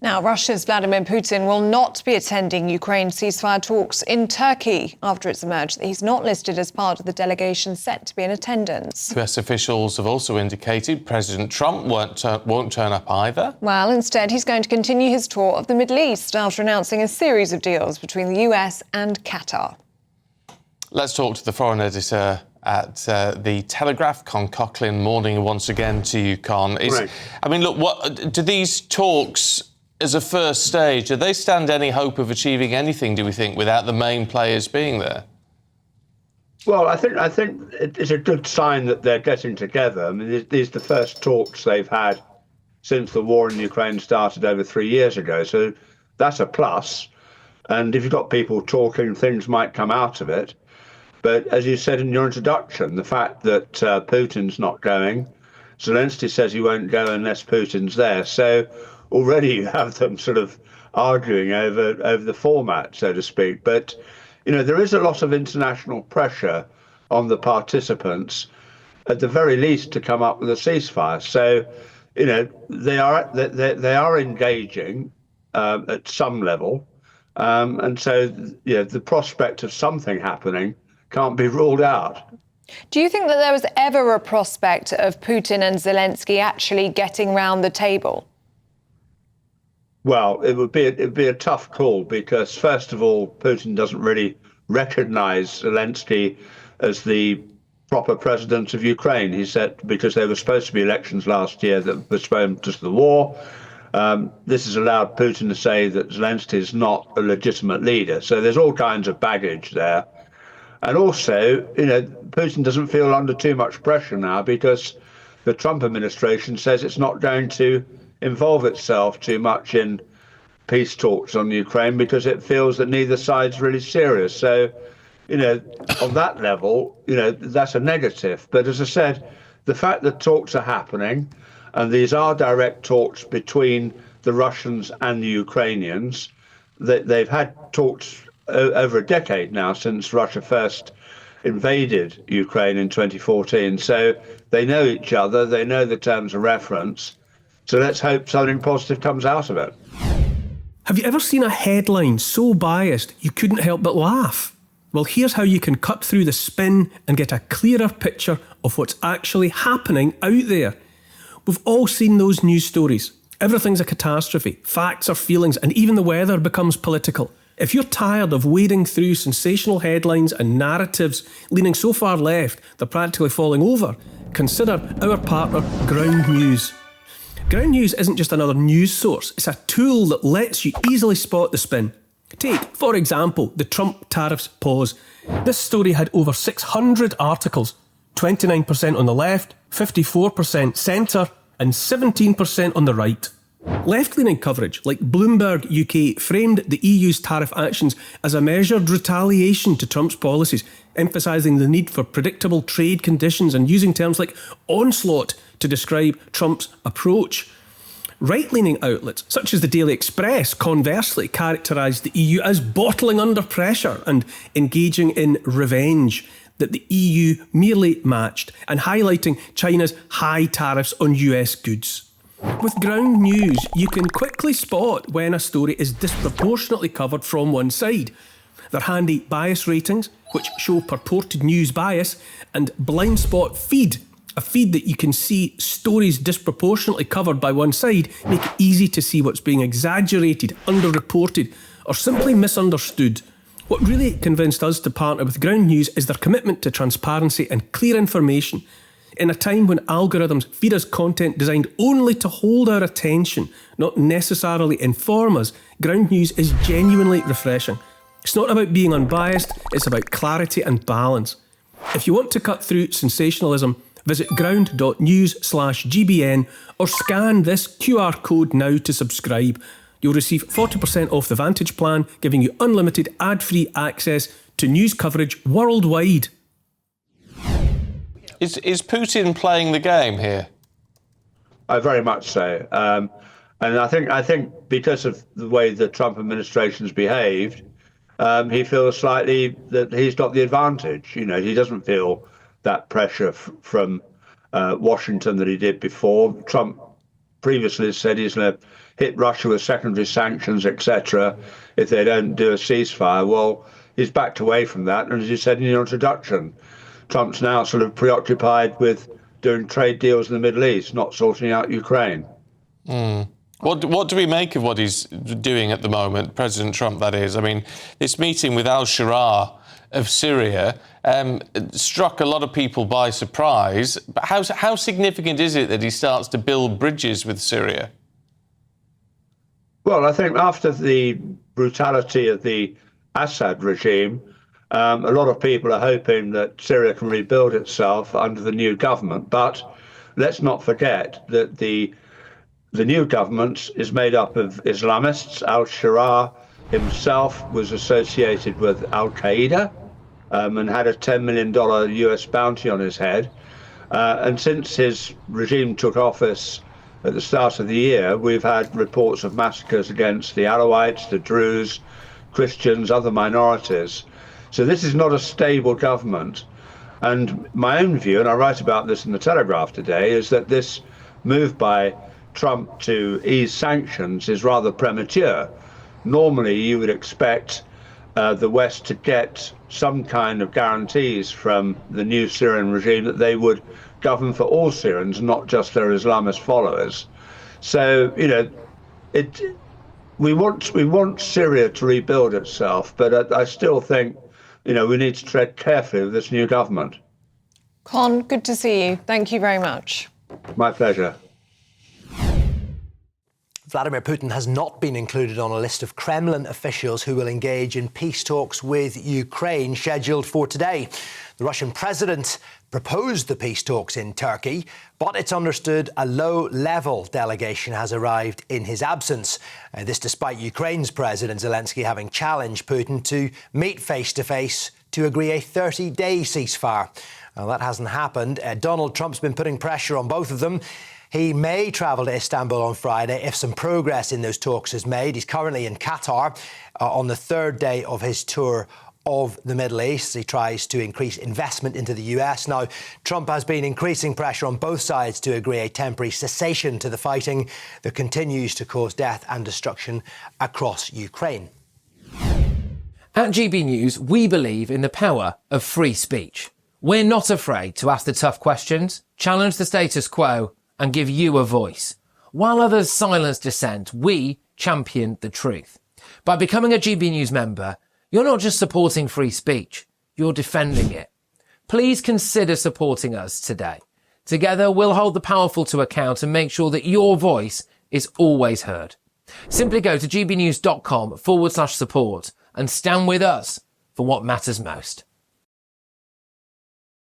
Now, Russia's Vladimir Putin will not be attending Ukraine ceasefire talks in Turkey after it's emerged that he's not listed as part of the delegation set to be in attendance. US officials have also indicated President Trump won't turn up either. Well, instead, he's going to continue his tour of the Middle East after announcing a series of deals between the US and Qatar. Let's talk to the foreign editor at The Telegraph, Con Coughlin. Morning once again to you, Con. Right. I mean, look, what do these talks, as a first stage, do they stand any hope of achieving anything, do we think, without the main players being there? Well, I think it's a good sign that they're getting together. I mean, these are the first talks they've had since the war in Ukraine started over 3 years ago. So that's a plus. And if you've got people talking, things might come out of it. But as you said in your introduction, the fact that Putin's not going, Zelensky says he won't go unless Putin's there. So already you have them sort of arguing over the format, so to speak. But, you know, there is a lot of international pressure on the participants, at the very least, to come up with a ceasefire. So, you know, they are engaging at some level. And so, you know, the prospect of something happening can't be ruled out. Do you think that there was ever a prospect of Putin and Zelensky actually getting round the table? Well, it'd be a tough call because, first of all, Putin doesn't really recognize Zelensky as the proper president of Ukraine. He said because there were supposed to be elections last year that postponed just the war. This has allowed Putin to say that Zelensky is not a legitimate leader. So there's all kinds of baggage there. And also, you know, Putin doesn't feel under too much pressure now because the Trump administration says it's not going to involve itself too much in peace talks on Ukraine because it feels that neither side's really serious. So, you know, on that level, you know, that's a negative. But as I said, the fact that talks are happening, and these are direct talks between the Russians and the Ukrainians, that they've had talks over a decade now since Russia first invaded Ukraine in 2014. So they know each other, they know the terms of reference. So let's hope something positive comes out of it. Have you ever seen a headline so biased you couldn't help but laugh? Well, here's how you can cut through the spin and get a clearer picture of what's actually happening out there. We've all seen those news stories. Everything's a catastrophe. Facts are feelings, and even the weather becomes political. If you're tired of wading through sensational headlines and narratives leaning so far left they're practically falling over, consider our partner Ground News. Ground News isn't just another news source, it's a tool that lets you easily spot the spin. Take, for example, the Trump tariffs pause. This story had over 600 articles, 29% on the left, 54% centre, and 17% on the right. Left-leaning coverage, like Bloomberg UK, framed the EU's tariff actions as a measured retaliation to Trump's policies, emphasising the need for predictable trade conditions and using terms like onslaught to describe Trump's approach. Right-leaning outlets, such as the Daily Express, conversely characterised the EU as bottling under pressure and engaging in revenge that the EU merely matched, and highlighting China's high tariffs on US goods. With Ground News, you can quickly spot when a story is disproportionately covered from one side. They're handy bias ratings, which show purported news bias, and blind spot feed, a feed that you can see stories disproportionately covered by one side, make it easy to see what's being exaggerated, underreported, or simply misunderstood. What really convinced us to partner with Ground News is their commitment to transparency and clear information. In a time when algorithms feed us content designed only to hold our attention, not necessarily inform us, Ground News is genuinely refreshing. It's not about being unbiased, it's about clarity and balance. If you want to cut through sensationalism, visit ground.news/GBN or scan this QR code now to subscribe. You'll receive 40% off the Vantage plan, giving you unlimited ad-free access to news coverage worldwide. Is Putin playing the game here? Very much so. And I think because of the way the Trump administration's behaved, he feels slightly that he's got the advantage. You know, he doesn't feel that pressure from Washington that he did before. Trump previously said he's going to hit Russia with secondary sanctions, etc., if they don't do a ceasefire. Well, he's backed away from that. And as you said in your introduction, Trump's now sort of preoccupied with doing trade deals in the Middle East, not sorting out Ukraine. What do we make of what he's doing at the moment, President Trump, that is? I mean, this meeting with al-Sharaa of Syria struck a lot of people by surprise. But how significant is it that he starts to build bridges with Syria? Well, I think after the brutality of the Assad regime, a lot of people are hoping that Syria can rebuild itself under the new government. But let's not forget that the new government is made up of Islamists. Al-Sharaa himself was associated with Al-Qaeda and had a $10 million US bounty on his head. And since his regime took office at the start of the year, we've had reports of massacres against the Alawites, the Druze, Christians, other minorities. So this is not a stable government. And my own view, and I write about this in the Telegraph today, is that this move by Trump to ease sanctions is rather premature. Normally, you would expect the West to get some kind of guarantees from the new Syrian regime that they would govern for all Syrians, not just their Islamist followers. So, we want Syria to rebuild itself, but I still think, we need to tread carefully with this new government. Con, good to see you. Thank you very much. My pleasure. Vladimir Putin has not been included on a list of Kremlin officials who will engage in peace talks with Ukraine scheduled for today. The Russian president proposed the peace talks in Turkey, but it's understood a low-level delegation has arrived in his absence. This despite Ukraine's President Zelensky having challenged Putin to meet face-to-face to agree a 30-day ceasefire. Well, that hasn't happened. Donald Trump's been putting pressure on both of them. He may travel to Istanbul on Friday if some progress in those talks is made. He's currently in Qatar on the third day of his tour of the Middle East. He tries to increase investment into the US. Now, Trump has been increasing pressure on both sides to agree a temporary cessation to the fighting that continues to cause death and destruction across Ukraine. At GB News, we believe in the power of free speech. We're not afraid to ask the tough questions, challenge the status quo, and give you a voice. While others silence dissent, we champion the truth. By becoming a GB News member, you're not just supporting free speech, you're defending it. Please consider supporting us today. Together, we'll hold the powerful to account and make sure that your voice is always heard. Simply go to gbnews.com/support and stand with us for what matters most.